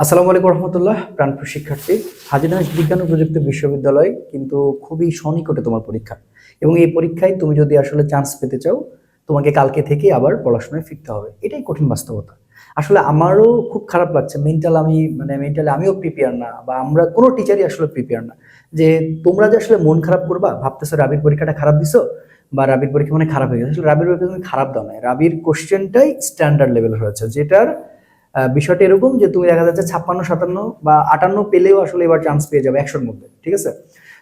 আসসালামু আলাইকুম রহমতুল্লাহ। প্রাণপ্রিয় শিক্ষার্থী, হাজী বিজ্ঞান ও প্রযুক্তি বিশ্ববিদ্যালয় কিন্তু খুবই সনিকটে তোমার পরীক্ষা, এবং এই পরীক্ষায় তুমি যদি আসলে চান্স পেতে চাও, তোমাকে কালকে থেকে আবার পড়াশোনায় ফিরতে হবে। এটাই কঠিন বাস্তবতা। আসলে আমারও খুব খারাপ লাগছে। মেন্টালি আমিও প্রিপেয়ার না, বা আমরা কোনো টিচারই আসলে প্রিপেয়ার না, যে তোমরা যে আসলে মন খারাপ করবা, ভাবতেছো রাবির পরীক্ষাটা খারাপ দিছো বা রাবির পরীক্ষা মানে খারাপ হয়ে গেছে। আসলে রাবির পরীক্ষা তুমি খারাপ দাও না, রাবির কোশ্চেনটাই স্ট্যান্ডার্ড লেভেলের হয়েছে, যেটার বিষয়টা এরকম যে তুমি দেখা যাচ্ছে 56, 57 বা 58 পেলেও আসলে এবার চান্স পেয়ে যাবে 100-র মধ্যে, ঠিক আছে?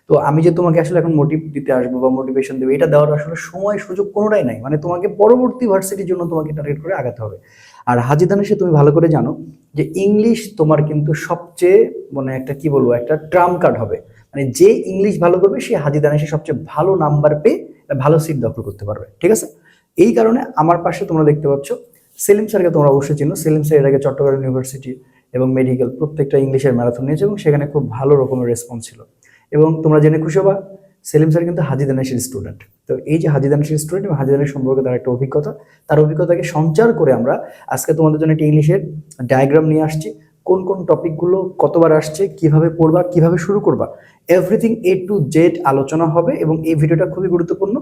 তো আমি যে তোমাকে আসলে এখন মোটিভ দিতে আসবো বা মোটিভেশন দেবো, এটা দেওয়ার আসলে সময় সুযোগ কোনোটাই নাই। মানে তোমাকে পরবর্তী ভার্সিটির জন্য তোমাকে টার্গেট করে আগাতে হবে। আর হাজী দানেশে তুমি ভালো করে জানো যে ইংলিশ তোমার কিন্তু সবচেয়ে, মানে একটা কি বলবো, একটা ট্রাম্প কার্ড হবে। মানে যে ইংলিশ ভালো করবে সে হাজী দানেশে সবচেয়ে ভালো নাম্বার পেয়ে ভালো সিট দখল করতে পারবে, ঠিক আছে? এই কারণে আমার পাশে তোমরা দেখতে পাচ্ছ সেলিম স্যারকে তোমরা অবশ্যই চিনো। সেলিম স্যার এর আগে চট্টগ্রাম ইউনিভার্সিটি এবং মেডিকেল প্রত্যেকটা ইংলিশের ম্যারাথন নিয়েছে, এবং সেখানে খুব ভালো রকমের রেসপন্স ছিল। এবং তোমরা জেনে খুশি হবা, সেলিম স্যার কিন্তু হাজী দানেশের স্টুডেন্ট। তো এই যে হাজী দানেশের স্টুডেন্ট এবং হাজী দানেশ সম্পর্কে তার একটা অভিজ্ঞতা, তার অভিজ্ঞতাকে সঞ্চার করে আমরা আজকে তোমাদের জন্য একটা ইংলিশের ডায়াগ্রাম নিয়ে আসছি। কোন কোন টপিকগুলো কতবার আসছে, কিভাবে পড়বা, কিভাবে শুরু করবা, এভরিথিং A to Z আলোচনা হবে। এবং এই ভিডিওটা খুবই গুরুত্বপূর্ণ,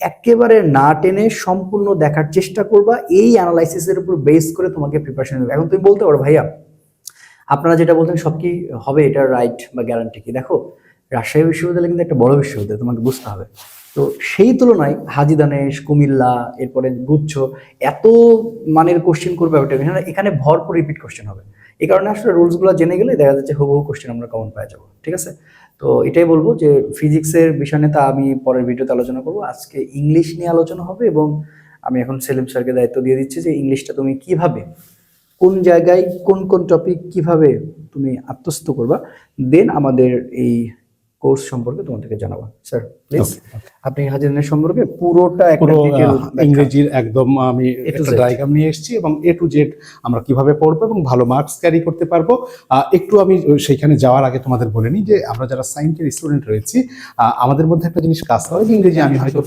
একেবারে না টেনে সম্পূর্ণ দেখার চেষ্টা করবা। এই অ্যানালাইসিসের উপর বেস করে তোমাকে প্রিপারেশন নেবে। এখন তুমি বলতে পারো, ভাইয়া আপনারা যেটা বলছেন সব কি হবে, এটা রাইট বা গ্যারান্টি কি? দেখো, রাজশাহী বিশ্ববিদ্যালয় কিন্তু একটা বড় বিশ্ববিদ্যালয়, তোমাকে বুঝতে হবে। তো সেই তুলনায় হাজী দানেশ, কুমিল্লা, এরপরে গুচ্ছ, এত মানের কোশ্চেন করবে ওটা, এখানে ভরপুর রিপিট কোশ্চেন হবে। এই কারণে আসলে রুলসগুলো জেনে গেলে দেখা যাচ্ছে হুবহু কোশ্চেন আমরা কমন পেয়ে যাবো, ঠিক আছে? তো এটাই বলবো যে ফিজিক্সের বিষয় নিয়ে তা আমি পরের ভিডিওতে আলোচনা করবো। আজকে ইংলিশ নিয়ে আলোচনা হবে, এবং আমি এখন সেলিম স্যারকে দায়িত্ব দিয়ে দিচ্ছি যে ইংলিশটা তুমি কিভাবে, কোন জায়গায়, কোন কোন টপিক কিভাবে তুমি আত্মস্থ করবা, দেন আমাদের এই কোর্স সম্পর্কে তোমাদেরকে জানাবো। স্যার প্লিজ, আপনি হাজী দানেশ সম্পর্কে পুরোটা একটা পুরো ডিটেইল ইংরেজির একদম আমি A to একটা Z। ডায়াগ্রাম নিয়ে এসেছি, এবং A to Z আমরা কিভাবে পড়বো এবং ভালো মার্কস ক্যারি করতে পারবো। একটু আমি সেইখানে যাওয়ার আগে তোমাদের বলে নিই যে আমরা যারা সায়েন্সের স্টুডেন্ট রয়েছি, আমাদের মধ্যে একটা জিনিস কাজ হয় যে ইংরেজি আমি হয়তো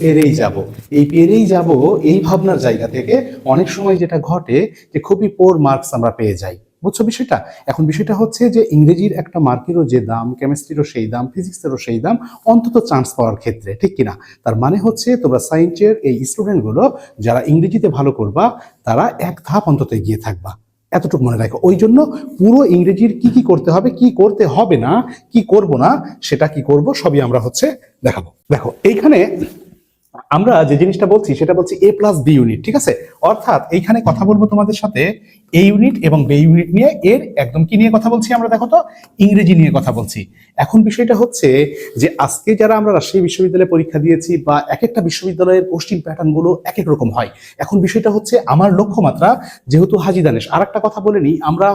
পেরেই যাব, এই ভাবনার জায়গা থেকে অনেক সময় যেটা ঘটে যে খুবই পোর মার্কস আমরা পেয়ে যাই। বুঝছো বিষয়টা? এখন বিষয়টা হচ্ছে যে ইংরেজির একটা মার্কেরও যে দাম, কেমিস্ট্রিরও সেই দাম, ফিজিক্সেরও সেই দাম, অন্তত চান্স পাওয়ার ক্ষেত্রে, ঠিক কিনা? তার মানে হচ্ছে তোমরা সায়েন্সের এই স্টুডেন্টগুলো যারা ইংরেজিতে ভালো করবা, তারা এক ধাপ অন্তত এগিয়ে থাকবা, এতটুকু মনে রাখো। ওই জন্য পুরো ইংরেজির কি কি করতে হবে, কি করতে হবে না, কি করব না, সেটা কি করব সবই আমরা দেখাবো। দেখো এইখানে আমরা যে জিনিসটা বলছি সেটা বলছি A+B ইউনিট, ঠিক আছে? অর্থাৎ এইখানে কথা বলবো তোমাদের সাথে A ইউনিট এবং B ইউনিট নিয়ে। এর একদম কি নিয়ে কথা বলছি আমরা, দেখো তো, ইংরেজি নিয়ে কথা বলছি। এখন বিষয়টা হচ্ছে যে আজকে যারা আমরা রাজশাহী বিশ্ববিদ্যালয়ে পরীক্ষা দিয়েছি, বা এক একটা বিশ্ববিদ্যালয়ের কোশ্চিন প্যাটার্ন গুলো এক এক রকম হয়। এখন বিষয়টা হচ্ছে আমার লক্ষ্যমাত্রা যেহেতু হাজী দানেশ। আর একটা কথা বলে নিই, আমরা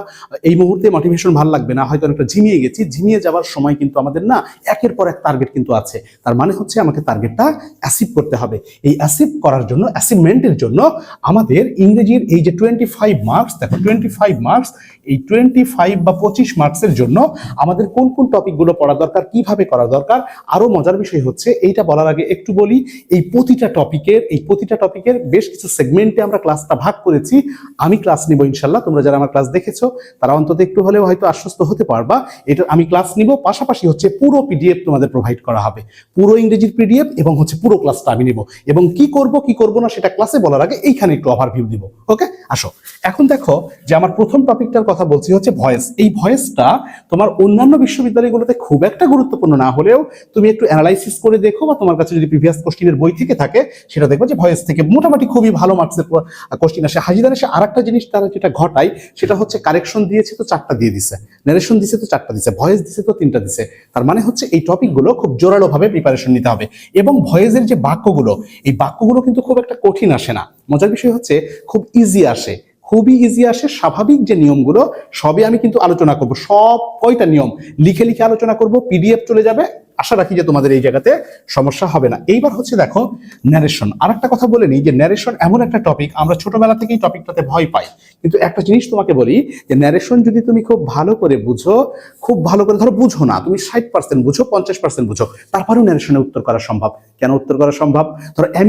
এই মুহূর্তে মোটিভেশন ভালো লাগবে না, হয়তো অনেকটা ঝিমিয়ে গেছি। ঝিমিয়ে যাওয়ার সময় কিন্তু আমাদের না একের পর এক টার্গেট কিন্তু আছে। তার মানে হচ্ছে আমাকে টার্গেটটা অ্যাচিভ করতে হবে। এই অ্যাচিভ করার জন্য, অ্যাচিভমেন্টের জন্য আমাদের ইংরেজির এই যে 25 মার্কস, দেখো 25 মার্কস, এই 25 বা 25 মার্কসের জন্য আমাদের কোন কোন টপিকগুলো পড়া দরকার, কিভাবে করা দরকার। আরো মজার বিষয় হচ্ছে, এইটা বলার আগে একটু বলি, এই প্রতিটা টপিকের বেশ কিছু সেগমেন্টে আমরা ক্লাসটা ভাগ করেছি। আমি ক্লাস নিব ইনশাল্লাহ। তোমরা যারা আমার ক্লাস দেখেছো তারা অন্তত একটু হলেও হয়তো আশ্বস্ত হতে পারবা। এটা আমি ক্লাস নিব, পাশাপাশি হচ্ছে পুরো পিডিএফ তোমাদের প্রোভাইড করা হবে, পুরো ইংরেজির পিডিএফ, এবং হচ্ছে পুরো ক্লাসটা আমি নিব। এবং কি করব না সেটা ক্লাসে বলার আগে এইখানে একটু ওভারভিউ দিব। ওকে, আসো। এখন দেখো যে আমার প্রথম টপিকটার কথা বলছি হচ্ছে ভয়েস। এই ভয়েসটা তোমার অন্যান্য বিশ্ববিদ্যালয়গুলোতে খুব একটা গুরুত্বপূর্ণ না হলেও তুমি একটু অ্যানালাইসিস করে দেখো, বা তোমার কাছে যদি প্রিভিয়াস কোশ্চেনের বই থেকে থাকে সেটা দেখবে যে ভয়েস থেকে মোটামুটি খুবই ভালো মার্কসের কোশ্চেন আসে। হাজী দানেশে আরেকটা জিনিস তারা যেটা ঘটায় সেটা হচ্ছে কারেকশন দিয়েছে তো 4টা দিয়ে দিছে, নারেশন দিছে তো 4টা দিছে, ভয়েস দিছে তো 3টা দিছে। তার মানে হচ্ছে এই টপিকগুলো খুব জোরালো ভাবে প্রিপারেশন নিতে হবে। এবং ভয়েসের যে বাক্যগুলো, এই বাক্যগুলো কিন্তু খুব একটা কঠিন আসে না। মজার বিষয় হচ্ছে খুব ইজি আসে, খুবই ইজি আসে। স্বাভাবিক যে নিয়মগুলো সবই আমি কিন্তু আলোচনা করব, সব কয়টা নিয়ম লিখে লিখে আলোচনা করব। পিডিএফ চলে যাবে, আশা রাখি যে তোমাদের এই জায়গাতে সমস্যা হবে না। এইবার হচ্ছে দেখো ন্যারেশন। আর একটা কথা বলে নিই যে ন্যারেশন এমন একটা টপিক, আমরা ছোটবেলা থেকেই টপিকটাতে ভয় পাই, কিন্তু একটা জিনিস তোমাকে বলি যে ন্যারেশন যদি তুমি খুব ভালো করে বুঝো, খুব ভালো করে ধরো বুঝো না, তুমি 60% বুঝো, 50% বুঝো, তারপরেও ন্যারেশনে উত্তর করা সম্ভব। কেন উত্তর করা সম্ভব? ধরো এম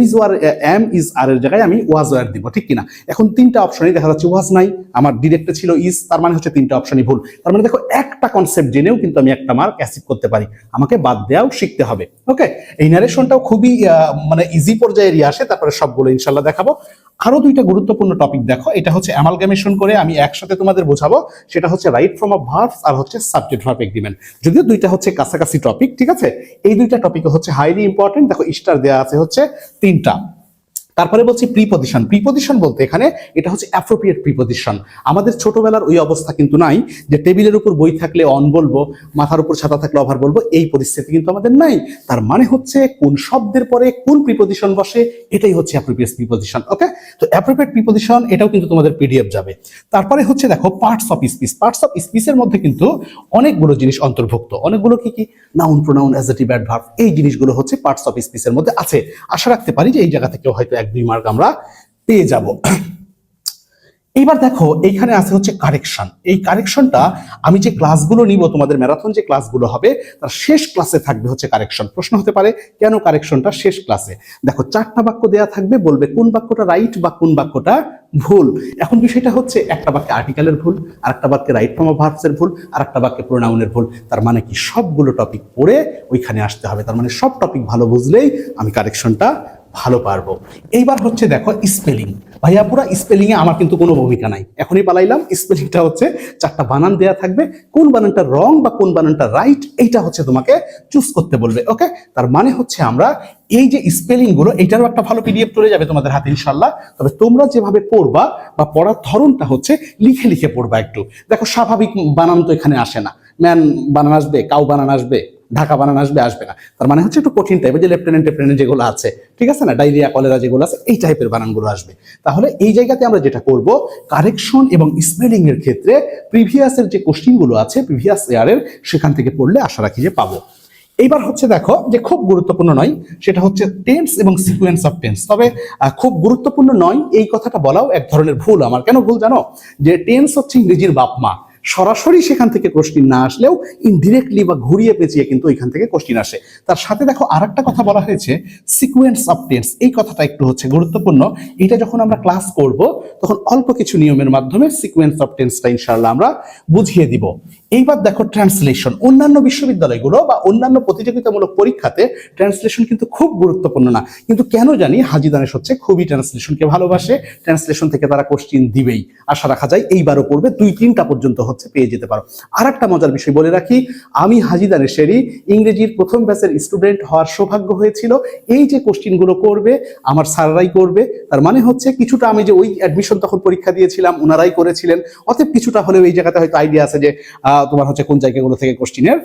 ইজ আর এর জায়গায় আমি ওয়াজ ওয়ার দিব, ঠিক কিনা? এখন তিনটা অপশনই দেখা যাচ্ছে ওয়াজ নাই, আমার ডিরেক্টে ছিল ইজ, তার মানে হচ্ছে তিনটা অপশনই ভুল। তার মানে দেখো একটা কনসেপ্ট জেনেও কিন্তু আমি একটা মার্ক অ্যাচিভ করতে পারি, আমাকে বাদ দেওয়াও শিখতে হবে। ওকে, এই ন্যারেশনটাও খুবই মানে ইজি পর্যায়েরই আসে, তারপরে সবগুলো ইনশাল্লাহ দেখাবো। আরো দুইটা গুরুত্বপূর্ণ টপিক দেখো, এটা হচ্ছে অ্যামালগামেশন করে আমি একসাথে তোমাদের বোঝাবো, সেটা হচ্ছে right form of verbs are হচ্ছে সাবজেক্ট ভার্ব এগ্রিমেন্ট। যদিও দুইটা হচ্ছে কাছাকাছি টপিক, ঠিক আছে? এই দুইটা টপিক হচ্ছে হাইলি ইম্পর্টেন্ট। দেখো স্টার দেওয়া আছে হচ্ছে তিনটা। তারপরে বলছি প্রিপজিশন। প্রিপজিশন বলতে এখানে এটা হচ্ছে অ্যাপ্রোপ্রিয়েট প্রিপজিশন। আমাদের ছোটবেলার ওই অবস্থা কিন্তু নাই যে টেবিলের উপর বই থাকলে অন বলবো, মাথার উপর ছাতা থাকলে অভার বলবো, এই পরিস্থিতি কিন্তু আমাদের নাই। তার মানে হচ্ছে কোন শব্দের পরে কোন প্রিপজিশন বসে, এটাই হচ্ছে অ্যাপ্রোপ্রিয়েট প্রিপজিশন। ওকে, তো অ্যাপ্রোপ্রিয়েট প্রিপজিশন এটাও কিন্তু তোমাদের পিডিএফ যাবে। তারপরে হচ্ছে দেখো parts of speech. Parts of স্পিচের মধ্যে কিন্তু অনেকগুলো জিনিস অন্তর্ভুক্ত। অনেকগুলো কি কি? নাউন, প্রোনাউন, অ্যাডজেক্টিভ, অ্যাডভার্ব, এই জিনিসগুলো হচ্ছে পার্টস অফ স্পিচের মধ্যে আছে। আশা রাখতে পারি যে এই জায়গা থেকেও হয়তো 1-2 মার্ক আমরা পেয়ে যাব। এইবার দেখো এইখানে আছে হচ্ছে কারেকশন। এই কারেকশনটা আমি যে ক্লাসগুলো নিব, তোমাদের ম্যারাথন যে ক্লাসগুলো হবে তার শেষ ক্লাসে থাকবে হচ্ছে কারেকশন। প্রশ্ন হতে পারে কেন কারেকশনটা শেষ ক্লাসে? দেখো 4টা বাক্য দেয়া থাকবে, বলবে কোন বাক্যটা রাইট বা কোন বাক্যটা ভুল। এখন বিষয়টা হচ্ছে একটা বাক্যে আর্টিকেলের ভুল, আর একটা বাক্যে রাইট ফর্ম অফ ভার্বসের ভুল, আর একটা বাক্যে প্রোনাউনের ভুল। তার মানে কি সবগুলো টপিক পড়ে ওইখানে আসতে হবে। তার মানে সব টপিক ভালো বুঝলেই আমি কারেকশনটা ভালো পারবো। এইবার হচ্ছে দেখো স্পেলিং। ভাইয়া পুরা স্পেলিং এ আমার কিন্তু কোনো ভূমিকা নাই, এখনই পালাইলাম। স্পেলিংটা হচ্ছে 4টা বানান দেয়া থাকবে, কোন বানানটা রং বা কোন বানানটা রাইট এইটা হচ্ছে তোমাকে চুজ করতে বলবে। ওকে, তার মানে হচ্ছে আমরা এই যে স্পেলিং গুলো, এটারও একটা ভালো পিডিএফ চলে যাবে তোমাদের হাতে ইনশাল্লাহ। তবে তোমরা যেভাবে পড়বা বা পড়ার ধরনটা হচ্ছে লিখে লিখে পড়বা একটু। দেখো স্বাভাবিক বানান তো এখানে আসে না, ম্যান বানান আসবে, কাউ বানান আসবে, ঢাকা বানান আসবে, আসবে না। তার মানে হচ্ছে একটু কঠিন টাইপের, যে লেফটেন্যান্ট যেগুলো আছে, ঠিক আছে না, ডায়রিয়া, কলেরা যেগুলো আছে, এই টাইপের বানানগুলো আসবে। তাহলে এই জায়গাতে আমরা যেটা করব, কারেকশন এবং স্পেলিং এর ক্ষেত্রে প্রিভিয়াসের যে কোশ্চিনগুলো আছে প্রিভিয়াস ইয়ারের, সেখান থেকে পড়লে আশা রাখি যে পাবো। এইবার হচ্ছে দেখো যে খুব গুরুত্বপূর্ণ নয়, সেটা হচ্ছে টেন্স এবং সিকোয়েন্স অফ টেন্স। তবে খুব গুরুত্বপূর্ণ নয় এই কথাটা বলাও এক ধরনের ভুল আমার। কেন ভুল জানো? যে টেন্স হচ্ছে ইংরেজির বাপ মা, সরাসরি সেখান থেকে কোশ্চিন না আসলেও ইনডিরেক্টলি বা ঘুরিয়ে পেঁচিয়ে কিন্তু ওইখান থেকে কোশ্চিন আসে। তার সাথে দেখো আরেকটা কথা বলা হয়েছে সিকোয়েন্স অফ টেন্স। এই কথাটা একটু হচ্ছে গুরুত্বপূর্ণ। এটা যখন আমরা ক্লাস করব তখন অল্প কিছু নিয়মের মাধ্যমে সিকোয়েন্স অফ টেন্সটা ইনশাআল্লাহ আমরা বুঝিয়ে দিব। এইবার দেখো ট্রান্সলেশন। অন্যান্য বিশ্ববিদ্যালয়গুলো বা অন্যান্য প্রতিযোগিতামূলক পরীক্ষাতে ট্রান্সলেশন কিন্তু খুব গুরুত্বপূর্ণ না, কিন্তু কেন জানি হাজী দানেশ হচ্ছে খুবই ট্রান্সলেশনকে ভালোবাসে। ট্রান্সলেশন থেকে তারা কোশ্চিন দিবেই, আশা রাখা যায় এইবারও পড়বে, 2-3টা পর্যন্ত হচ্ছে পেয়ে যেতে পারো। আর একটা মজার বিষয় বলে রাখি, আমি হাজী দানেশেরই ইংরেজির প্রথম ব্যাচের স্টুডেন্ট হওয়ার সৌভাগ্য হয়েছিল। এই যে কোশ্চিনগুলো করবে আমার স্যাররাই করবে, তার মানে হচ্ছে কিছুটা আমি যে ওই অ্যাডমিশন তখন পরীক্ষা দিয়েছিলাম ওনারাই করেছিলেন, অতএব কিছুটা হলেও এই জায়গাতে হয়তো আইডিয়া আছে যে তোমার হচ্ছে কোন জায়গাগুলো থেকে কোশ্চিনের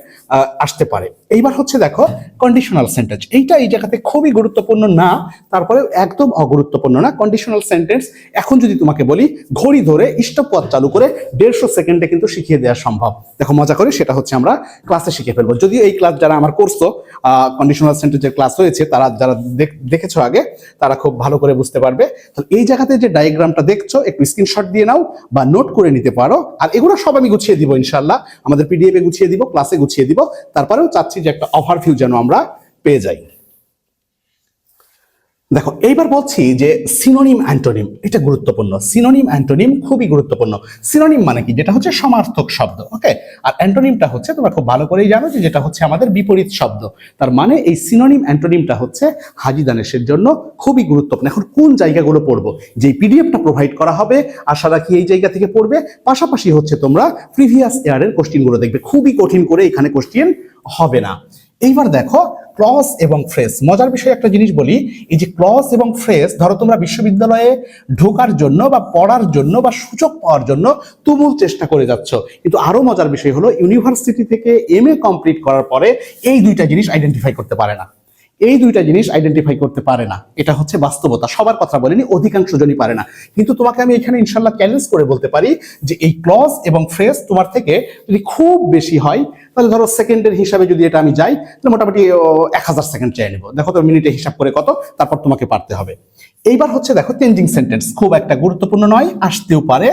আসতে পারে। এইবার হচ্ছে দেখো কন্ডিশনাল সেন্টেন্স। এইটা এই জায়গাতে খুবই গুরুত্বপূর্ণ না, তারপরে একদম অগুরুত্বপূর্ণ না। কন্ডিশনাল সেন্টেন্স এখন যদি তোমাকে বলি ঘড়ি ধরে স্টপওয়াচ চালু করে 150 সেকেন্ডে কিন্তু শিখিয়ে দেওয়া সম্ভব। দেখো মজা করে সেটা হচ্ছে আমরা ক্লাসে শিখে ফেলবো। যদিও এই ক্লাস যারা আমার করছো, কন্ডিশনাল সেন্টেন্সের ক্লাস হয়েছে, তারা যারা দেখেছো আগে তারা খুব ভালো করে বুঝতে পারবে। তো এই জায়গাতে যে ডায়াগ্রামটা দেখছো একটু স্ক্রিনশট দিয়ে নাও বা নোট করে নিতে পারো। আর এগুলো সব আমি গুছিয়ে দিব ইনশাল্লাহ, আমাদের পিডিএফ এ গুছিয়ে দিব, ক্লাসে গুছিয়ে দিব। তারপরেও চাচ্ছি যে একটা ওভারভিউ যেন আমরা পেয়ে যাই। দেখো এইবার বলছি যে সিনোনিম অ্যান্টোনিম, এটা গুরুত্বপূর্ণ। সিনোনিম অ্যান্টোনিম খুবই গুরুত্বপূর্ণ। সিনোনিম মানে কি? যেটা হচ্ছে সমার্থক শব্দ। ওকে, আর অ্যান্টোনিমটা হচ্ছে তোমরা খুব ভালো করেই জানো যে যেটা হচ্ছে আমাদের বিপরীত শব্দ। তার মানে এই সিনোনিম অ্যান্টোনিমটা হচ্ছে হাজী দানেশের জন্য খুবই গুরুত্বপূর্ণ। এখন কোন জায়গাগুলো পড়বো? যে পিডিএফটা প্রোভাইড করা হবে আশা রাখি এই জায়গা থেকে পড়বে, পাশাপাশি হচ্ছে তোমরা প্রিভিয়াস ইয়ারের কোশ্চিনগুলো দেখবে, খুবই কঠিন করে এখানে কোশ্চিন হবে না। এইবার দেখো ক্লজ এবং ফ্রেজ। মজার বিষয় একটা জিনিস বলি, এই যে ক্লজ এবং ফ্রেজ, ধরো তোমরা বিশ্ববিদ্যালয়ে ঢোকার জন্য বা পড়ার জন্য বা সুযোগ পাওয়ার জন্য তুমুল চেষ্টা করে যাচ্ছ, কিন্তু আরো মজার বিষয় হলো ইউনিভার্সিটি থেকে এমএ কমপ্লিট করার পরে এই দুইটা জিনিস আইডেন্টিফাই করতে পারে না। এই দুইটা জিনিস আইডেন্টিফাই করতে পারে না, এটা হচ্ছে বাস্তবতা। সবার কথা বলেনি, অধিকাংশ জনই পারে না। কিন্তু তোমাকে আমি এখানে ইনশাল্লাহ চ্যালেঞ্জ করে বলতে পারি যে এই ক্লজ এবং ফ্রেজ তোমার থেকে যদি খুব বেশি হয়, তাহলে ধরো সেকেন্ডের হিসাবে যদি এটা আমি যাই, তাহলে মোটামুটি 1000 সেকেন্ড চেয়ে নেবো। দেখো তো মিনিটে হিসাব করে কত, তারপর তোমাকে পারতে হবে। এইবার হচ্ছে দেখো চেঞ্জিং সেন্টেন্স খুব একটা গুরুত্বপূর্ণ নয়, আসতেও পারে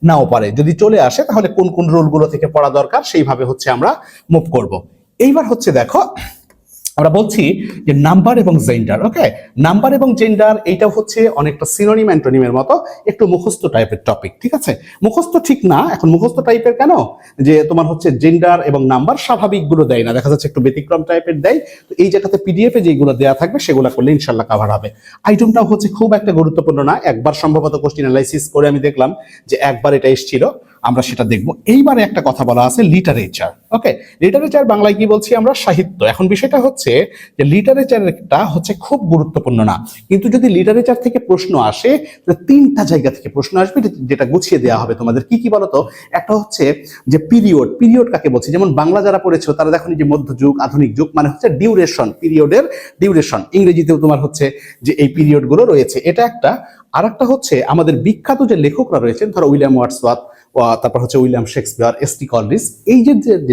নাও পারে। যদি চলে আসে তাহলে কোন কোন রুলগুলো থেকে পড়া দরকার সেইভাবে হচ্ছে আমরা মুভ করব। এইবার হচ্ছে দেখো আমরা বলছি যে নাম্বার এবং জেন্ডার। ওকে, নাম্বার এবং জেন্ডার এইটা হচ্ছে অনেকটা সিনোনিম অ্যান্টোনিমের মতো, একটু মুখস্থ টাইপের টপিক। ঠিক আছে, মুখস্থ ঠিক না, এখন মুখস্থ টাইপের কেন, যে তোমার হচ্ছে জেন্ডার এবং নাম্বার স্বাভাবিক গুলো দেয় না, দেখা যাচ্ছে একটু ব্যতিক্রম টাইপের দেয়। তো এই জায়গাতে পিডিএফে যেগুলো দেওয়া থাকবে সেগুলো করলে ইনশাল্লাহ কভার হবে। আইটেমটাও হচ্ছে খুব একটা গুরুত্বপূর্ণ না, একবার সম্ভবত কোশ্চেন অ্যানালাইসিস করে আমি দেখলাম যে একবার এটা এসেছিল, আমরা সেটা দেখবো। এইবারে একটা কথা বলা আছে লিটারেচার। ওকে, লিটারেচার বাংলায় কি বলছি আমরা, সাহিত্য। এখন বিষয়টা হচ্ছে যে লিটারেচারটা হচ্ছে খুব গুরুত্বপূর্ণ না, কিন্তু যদি লিটারেচার থেকে প্রশ্ন আসে তাহলে 3টা জায়গা থেকে প্রশ্ন আসবে, যেটা গুছিয়ে দেওয়া হবে তোমাদের। কি কি বলতো, একটা হচ্ছে যে পিরিয়ড। পিরিয়ড কাকে বলছি, যেমন বাংলা যারা পড়েছো তারা দেখো যে মধ্যযুগ, আধুনিক যুগ, মানে হচ্ছে ডিউরেশন, পিরিয়ডের ডিউরেশন। ইংরেজিতেও তোমার হচ্ছে যে এই পিরিয়ড গুলো রয়েছে, এটা একটা। আর একটা হচ্ছে আমাদের বিখ্যাত যে লেখকরা রয়েছেন, ধরো উইলিয়াম ওয়ার্ডসওয়ার্থ, তারপর হচ্ছে উইলিয়াম শেক্সপিয়ার, এস.টি. কলরিজ, এই যে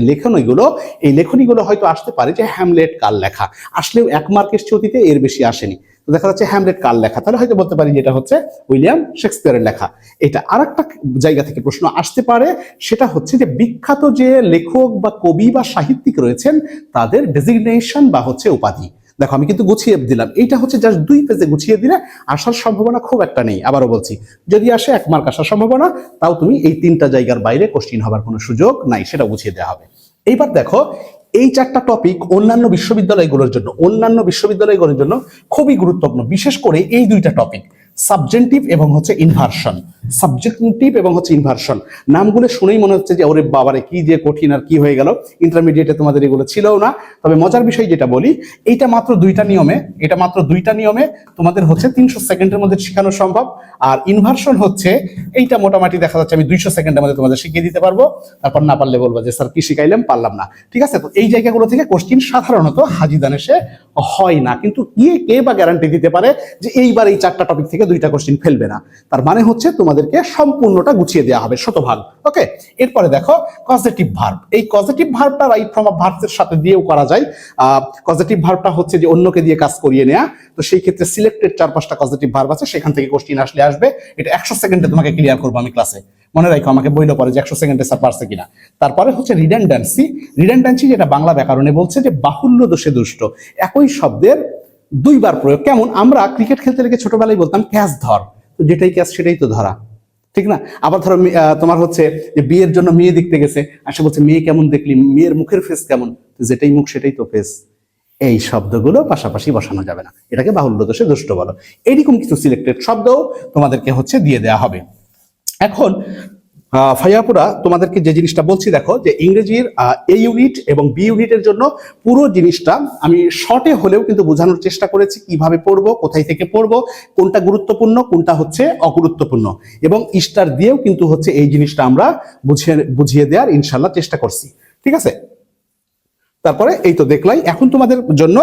লেখনীগুলো, এই লেখনীগুলো হয়তো আসতে পারে যে হ্যামলেট কার লেখা, আসলেও 1 মার্ক এসছে অতীতে, এর বেশি আসেনি। তো দেখা যাচ্ছে হ্যামলেট কার লেখা, তাহলে হয়তো বলতে পারি যে এটা হচ্ছে উইলিয়াম শেক্সপিয়ারের লেখা। এটা আর একটা জায়গা থেকে প্রশ্ন আসতে পারে, সেটা হচ্ছে যে বিখ্যাত যে লেখক বা কবি বা সাহিত্যিক রয়েছেন তাদের ডেজিগনেশন বা হচ্ছে উপাধি। দেখো আমি কিন্তু গুছিয়ে দিলাম, এইটা হচ্ছে জাস্ট 2 পেজে গুছিয়ে দিলে আসার সম্ভাবনা খুব একটা নেই। আবারও বলছি, যদি আসে 1 মার্ক আসার সম্ভাবনা, তাও তুমি এই 3টা জায়গার বাইরে কোশ্চিন হবার কোনো সুযোগ নাই, সেটা বুঝিয়ে দেওয়া হবে। এইবার দেখো এই 4টা টপিক অন্যান্য বিশ্ববিদ্যালয়গুলোর জন্য খুবই গুরুত্বপূর্ণ, বিশেষ করে এই 2টা টপিক, সাবজেক্টিভ এবং হচ্ছে ইনভার্সন। সাবজেক্টিভ এবং হচ্ছে ইনভার্সন নামগুলো শুনেই মনে হচ্ছে যে ওরে বাবারে কি যে কঠিন, আর কি হয়ে গেল, ইন্টারমিডিয়েটে তোমাদের এগুলো ছিলও না। তবে মজার বিষয় যেটা বলি, এটা মাত্র 2টা নিয়মে তোমাদের হচ্ছে 300 সেকেন্ডের মধ্যে শেখানো সম্ভব। আর ইনভার্সন হচ্ছে এইটা মোটামুটি দেখা যাচ্ছে আমি 200 সেকেন্ডের মধ্যে তোমাদের শিখিয়ে দিতে পারবো, তারপর না পারলে বলবো যে স্যার কি শিখাইলাম, পারলাম না। ঠিক আছে, তো এই জায়গাগুলো থেকে কোশ্চিন সাধারণত হাজিদান এসে হয় না, কিন্তু কে বা গ্যারান্টি দিতে পারে যে এইবার এই 4টা টপিক থেকে 2টা কোশ্চিন ফেলবে না? তার মানে হচ্ছে তোমাদেরকে সম্পূর্ণটা গুছিয়ে দেওয়া হবে, শতভাগ। ওকে, এরপরে দেখো কজেটিভ ভার্ব। এই কজেটিভ ভার্বটা রাইট ফর্ম অফ ভার্বস এর সাথে দিয়েও করা যায়। কজেটিভ ভার্বটা হচ্ছে যে অন্যকে দিয়ে কাজ করিয়ে নেওয়া। তো সেই ক্ষেত্রে সিলেক্টেড 4-5টা কজেটিভ ভার্ব আছে, সেখান থেকে কোশ্চিন আসবে। এটা 100 সেকেন্ডে তোমাকে ক্লিয়ার করবো আমি ক্লাসে, মনে রাখো, আমাকে বইলে পরে যে 100 সেকেন্ডে স্যার পারছে কিনা। তারপরে হচ্ছে রিডান্ডেন্সি, যেটা বাংলা ব্যাকরণে বলছে যে বাহুল্য দোষে দুষ্ট, একই শব্দের 2 বার প্রয়োগ। কেমন, আমরা ক্রিকেট খেলতে লেগে ছোটবেলায় বলতাম ক্যাচ ধর, তো যেটাই ক্যাচ সেটাই তো ধরা, ঠিক না? আবার ধরো তোমার হচ্ছে যে বিয়ের জন্য মেয়ে দেখতে গেছে, আসে বলছে মেয়ে কেমন দেখলি, মেয়ের মুখের ফেস কেমন, যেটাই মুখ সেটাই তো ফেস। এই শব্দগুলো পাশাপাশি বসানো যাবে না, এটাকে বাহুল্য দোষে দুষ্ট বলো। এরকম কিছু সিলেক্টেড শব্দও তোমাদেরকে হচ্ছে দিয়ে দেওয়া হবে। এখন ফাইয়াপুরা তোমাদেরকে যে জিনিসটা বলছি, দেখো যে ইংরেজির এ ইউনিট এবং বি ইউনিটের জন্য পুরো জিনিসটা আমি শর্টে হলেও কিন্তু বোঝানোর চেষ্টা করেছি, কিভাবে পড়বো, কোথায় থেকে পড়বো, কোনটা গুরুত্বপূর্ণ, কোনটা হচ্ছে অগুরুত্বপূর্ণ, এবং স্টার দিয়েও কিন্তু হচ্ছে এই জিনিসটা আমরা বুঝিয়ে দেওয়ার ইনশাল্লাহ চেষ্টা করছি। ঠিক আছে, তারপরে এই তো দেখলাই। এখন তোমাদের জন্য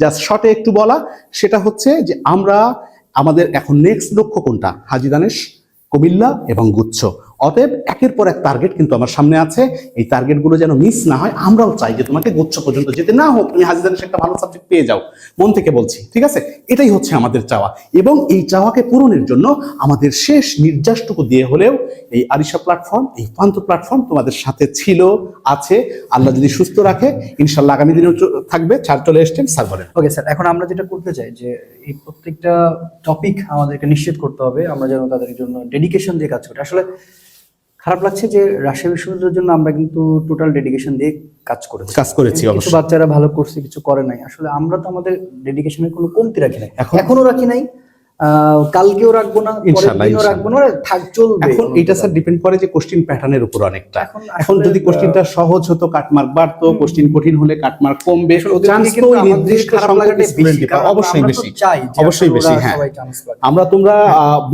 জাস্ট শর্টে একটু বলা, সেটা হচ্ছে যে আমাদের এখন নেক্সট লক্ষ্য কোনটা, হাজী দানেশ, কুমিল্লা এবং গুচ্ছ। অতএব একের পর এক টার্গেট কিন্তু আমার সামনে আছে, এই টার্গেটগুলো যেন মিস না হয়। আমরাও চাই যে তোমাকে গুচ্ছ পর্যন্ত যেতে না হোক, তুমি হাজী দানেশ একটা ভালো সাবজেক্ট পেয়ে যাও, মন থেকে বলছি। ঠিক আছে, এটাই হচ্ছে আমাদের চাওয়া, এবং এই চাওয়াকে পূরণের জন্য আমাদের শেষ নির্যাসটুকু দিয়ে হলেও এই আরিশা প্ল্যাটফর্ম, এই পান্ত প্ল্যাটফর্ম তোমাদের সাথে ছিল, আছে। আল্লাহ যদি সুস্থ রাখে ইনশাল্লাহ আগামী দিনেও থাকবে। স্যার চলে এসছেন, স্যার বলেন। ওকে স্যার, এখন আমরা যেটা করতে চাই যে এই প্রত্যেকটা টপিক আমাদেরকে নিশ্চিত করতে হবে আমরা যেন তাদের জন্য ডেডিকেশন দিয়ে কাজ করি। আসলে খারাপ লাগছে যে রাজশাহী বিশ্ববিদ্যালয়ের জন্য আমরা কিন্তু টোটাল ডেডিকেশন দিয়ে কাজ করেছি। কিছু বাচ্চারা ভালো করছে, কিছু করে নাই। আসলে আমরা তো আমাদের ডেডিকেশনের কোনো কমতি রাখি নাই, এখনো রাখি নাই, কালকেও রাখবো না, পরের ইনশাআল্লাহ, দিনও রাখবো না, চলবে। এখন এটা স্যার ডিপেন্ড করে যে কোশ্চেন প্যাটার্নের উপর অনেকটা। এখন এখন আসলে, যদি কোশ্চেনটা সহজ হতো কাটমার্ক বাড়তো, কোশ্চেন কঠিন হলে কাটমার্ক কমবে, ওদের চান্স থেকে তো কিন্তু ওই আমাদের নির্দিষ্ট খারাপ সংখ্যক লাগাটাই স্টুডেন্টই বেশি, পায়, কারণ অবশ্যই আমরা তো বেশি, চাই যে অবশ্যই আসলে বেশি। ওরা হ্যাঁ, সবাই চান্স পাক। আমরা তোমরা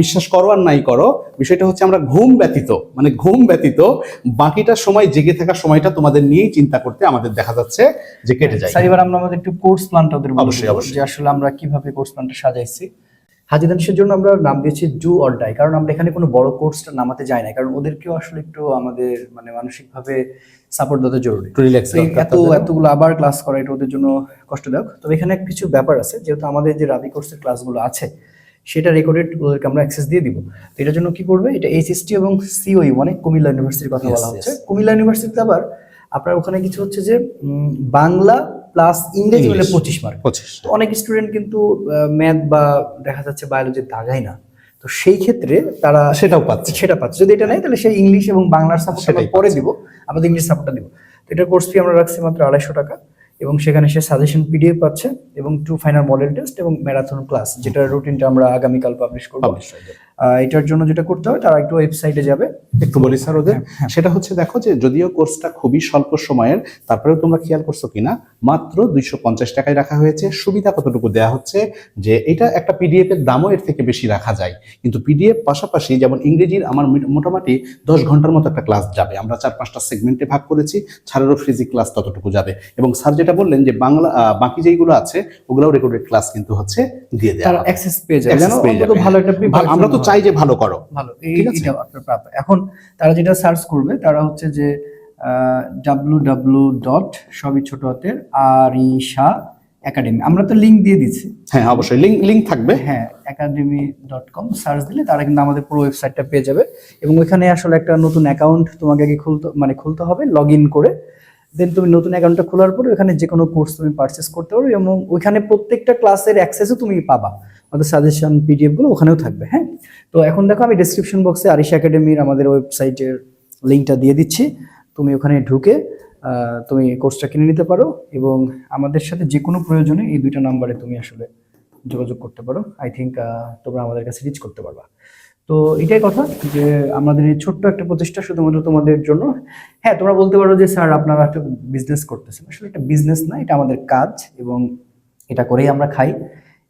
বিশ্বাস করো আর নাই করো, বিষয়টা হচ্ছে আমরা ঘুম ব্যতীত মানে ঘুম ব্যতীত বাকিটা সময় জেগে থাকা সময়টা তোমাদের নিয়েই চিন্তা করতে আমাদের দেখা যাচ্ছে যে কেটে যায়। স্যার এবার আমরা আমাদের একটু কোর্স প্ল্যানটা ওদের বলে অবশ্যই, দেব, অবশ্যই। যে আসলে আমরা কিভাবে কোর্স প্ল্যানটা সাজাইছি। হাজি দানিশের জন্য আমরা নাম দিয়েছি ডু অর ডাই, কারণ আমরা এখানে কোনো বড় কোর্সটা নামাতে যাই না, কারণ ওদেরকেও আসলে একটু আমাদের মানে মানসিকভাবে সাপোর্ট দিতে জরুরি। একটু রিল্যাক্স তো এতগুলো আবার ক্লাস করা এটা ওদের জন্য কষ্টদায়ক। তবে এখানে কিছু ব্যাপার আছে, যেহেতু আমাদের যে রাবি কোর্সের ক্লাসগুলো আছে সেটা রেকর্ডেড ওদেরকে আমরা অ্যাক্সেস দিয়ে দিব। তো এটার জন্য কি করবে, এটা এইচএসটি এবং সিওই মানে কুমিল্লা ইউনিভার্সিটির কথা Yes, বলা হচ্ছে। yes. কুমিল্লা ইউনিভার্সিটিতে আবার আপনার ওখানে কিছু হচ্ছে যে বাংলা প্লাস ইংরেজি মিলে 25 মার্ক। 25। তো অনেক স্টুডেন্ট কিন্তু ম্যাথ বা দেখা যাচ্ছে বায়োলজি দাগায় না, তো সেই ক্ষেত্রে তারা সেটাও পাচ্ছে। সেটা পাচ্ছে। যদি এটা নেই তাহলে সেই ইংলিশ এবং বাংলার সাপোর্ট সেটাই পরে দিব, আমাদের ইংলিশ সাপোর্টটা দিব। তো এটার কোর্স ফি আমরা রাখছি মাত্র 250 টাকা, এবং সেখানে সে সাজেশন পিডিএফ পাচ্ছে এবং 2 ফাইনাল মডেল টেস্ট এবং ম্যারাথন ক্লাস, যেটার রুটিনটা আমরা আগামীকাল পাবলিশ করব। এটার জন্য যেটা করতে হবে, তারা একটু ওয়েবসাইটে যাবে। একটু বলি স্যার ওদের, সেটা হচ্ছে দেখো যে যদিও কোর্সটা খুবই স্বল্প সময়ের, তারপরেও তোমরা খেয়াল করছো কিনা মাত্র 250 টাকায় রাখা হয়েছে। সুবিধা কতটুকু দেওয়া হচ্ছে যে এটা একটা পিডিএফ এর দামও এর থেকে বেশি রাখা যায়, কিন্তু পিডিএফ পাশাপাশি যেমন ইংরেজির আমার মোটামুটি 10 ঘন্টার মতো একটা ক্লাস যাবে, আমরা 4-5টা সেগমেন্টে ভাগ করেছি, ছাড়েরও ফিজিক্স ক্লাস ততটুকু যাবে। এবং স্যার যেটা বললেন যে বাংলা বাকি যেগুলো আছে ওগুলোও রেকর্ডেড ক্লাস কিন্তু হচ্ছে দিয়ে দেওয়া তারা হবে। অ্যাক্সেস পেয়ে যাবে, Access জানো পেয়ে অন্তত যাবে, ভালো হ্যাঁ। একটা আমরা তো চাই যে ভালো করো, ভালো ঠিক আছে? এটা আপনার প্রাপ্য। এখন তারা যেটা সার্চ করবে, তারা হচ্ছে যে www. সবই ছোট হাতের আরিশা একাডেমি, আমরা তো লিংক দিয়ে দিচ্ছি। হ্যাঁ অবশ্যই লিংক থাকবে। হ্যাঁ, academy.com সার্চ দিলে তারা কিন্তু আমাদের পুরো ওয়েবসাইটটা পেয়ে যাবে, এবং ওইখানে আসলে একটা নতুন অ্যাকাউন্ট তোমাকে আগে খুলতে হবে লগ ইন করে। দেন তুমি নতুন অ্যাকাউন্টটা খোলার পরে ওখানে যে কোনো কোর্স তুমি পারচেস করতে পারবে, এবং ওইখানে প্রত্যেকটা ক্লাসের অ্যাক্সেসও তুমি পাবা, আমাদের সাজেশন পিডিএফ গুলো ওখানেও থাকবে। হ্যাঁ, তো এখন দেখো আমি ডেসক্রিপশন বক্সে আরিশা একাডেমির আমাদের ওয়েবসাইটের লিঙ্কটা দিয়ে দিচ্ছি, তুমি ওখানে ঢুকে তুমি কোর্সটা কিনে নিতে পারো, এবং আমাদের সাথে যে কোনো প্রয়োজনে এই 2টা নাম্বারে তুমি আসলে যোগাযোগ করতে পারো। আই থিঙ্ক তোমরা আমাদের কাছে রিচ করতে পারবা। তো এটাই কথা, যে আমাদের এই ছোট্ট একটা প্রচেষ্টা শুধুমাত্র তোমাদের জন্য। হ্যাঁ, তোমরা বলতে পারো যে স্যার আপনারা একটা বিজনেস করতেছেন, আসলে এটা বিজনেস না, এটা আমাদের কাজ, এবং এটা করেই আমরা খাই,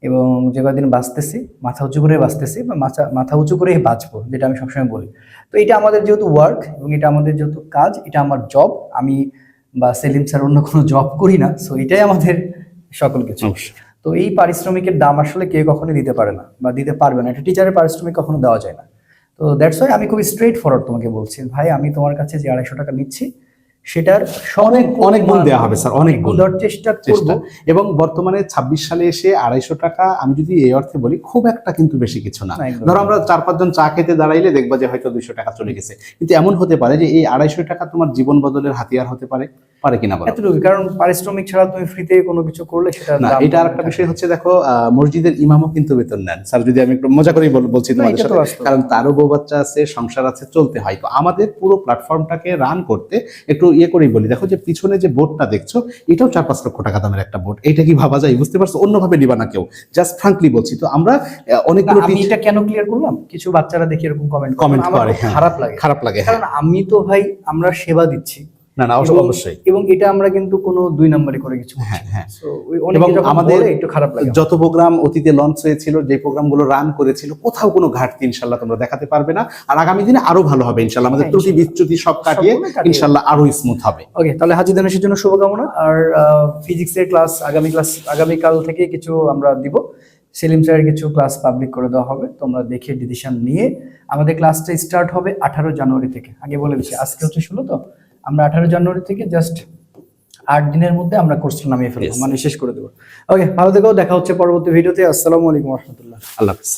এবং যে কদিন বাঁচতেছি মাথা উঁচু করে বাঁচতেছি, বা মাথা উঁচু করেই বাঁচবো, যেটা আমি সবসময় বলি। তো এটা আমাদের যেহেতু ওয়ার্ক এবং এটা আমাদের যেহেতু কাজ, এটা আমার জব, আমি বা সেলিম স্যার অন্য কোনো জব করি না, সো এটাই আমাদের সকল কিছু। তো এই পারিশ্রমিকের দাম আসলে কেউ কখনোই দিতে পারে না বা দিতে পারবে না, একটা টিচারের পারিশ্রমিক কখনো দেওয়া যায় না। তো দ্যাটস ওয়াই আমি খুব স্ট্রেট ফরওয়ার্ড তোমাকে বলছি, ভাই আমি তোমার কাছে যে 250 টাকা নিচ্ছি সেটার অনেক গুণ দেওয়া হবে স্যার, অনেক গুণ দেওয়ার চেষ্টা করব। এবং বর্তমানে 26 সালে এসে 250 টাকা আমি যদি এই অর্থে বলি খুব একটা কিন্তু বেশি কিছু না। একদম। ধরো আমরা 4-5 জন চা খেতে দাঁড়াইলে দেখবা যে হয়তো 200 টাকা চলে গেছে, কিন্তু এমন হতে পারে যে এই 250 টাকা তোমার জীবন বদলের হাতিয়ার হতে পারে কিনা বলো? এতটুকু, কারণ পারিশ্রমিক ছাড়া তুমি ফ্রিতে কোনো কিছু করলে সেটা না, এটা আরেকটা বিষয় হচ্ছে দেখো মসজিদের ইমামও কিন্তু বেতন নেন স্যার, যদি আমি একটু মজা করেই বলছি তোমাদের সাথে, কারণ তারও বউ বাচ্চা আছে, সংসার আছে, চলতে হয়। তো আমাদের পুরো প্ল্যাটফর্মটাকে রান করতে একটু করেই বলি, দেখো যে পিছনে যে বোর্ডটা দেখছো এটাও 4-5 লক্ষ টাকা দামের একটা বোর্ড, এটা কি ভাবা যায়? বুঝতে পারছো? অন্যভাবে নিবা না কেউ, জাস্ট ফ্রাঙ্কলি বলছি। তো আমরা অনেকগুলো আমি এটা কেন ক্লিয়ার করলাম, কিছু বাচ্চারা দেখি এরকম কমেন্ট করে, খারাপ লাগে, কারণ আমি তো ভাই আমরা সেবা দিচ্ছি, না অবশ্যই, এবং এটা আমরা কিন্তু কোনো 2 নম্বরে করে কিছু করছি না। সো এবং আমাদের একটু খারাপ লাগে। যত প্রোগ্রাম অতীতে লঞ্চ হয়েছিল, যে প্রোগ্রামগুলো রান করেছিল, কোথাও কোনো ঘাটতি ইনশাআল্লাহ তোমরা দেখাতে পারবে না, আর আগামী দিনে আরো ভালো হবে ইনশাআল্লাহ। আমাদের ত্রুটি বিচ্যুতি সব কাটিয়ে ইনশাআল্লাহ আরো স্মুথ হবে। ওকে, তাহলে হাজি দানিশের জন্য শুভকামনা। আর ফিজিক্সের আগামীকাল থেকে কিছু আমরা দিব, সেলিম স্যারের কিছু ক্লাস পাবলিক করে দেওয়া হবে, তোমরা দেখে ডিসিশন নিয়ে। আমাদের ক্লাসটা স্টার্ট হবে 18 জানুয়ারি থেকে, আগে বলে দিচ্ছি, আজকে হচ্ছে 16, তো আমরা 18 জানুয়ারি থেকে জাস্ট 8 দিনের মধ্যে আমরা কোর্সটা নামিয়ে ফেলবো, মানে শেষ করে দেবো। ওকে, ভালো থেকো, দেখা হচ্ছে পরবর্তী ভিডিওতে। আসসালামু আলাইকুম রহমতুল্লাহ, আল্লাহ হাফেজ।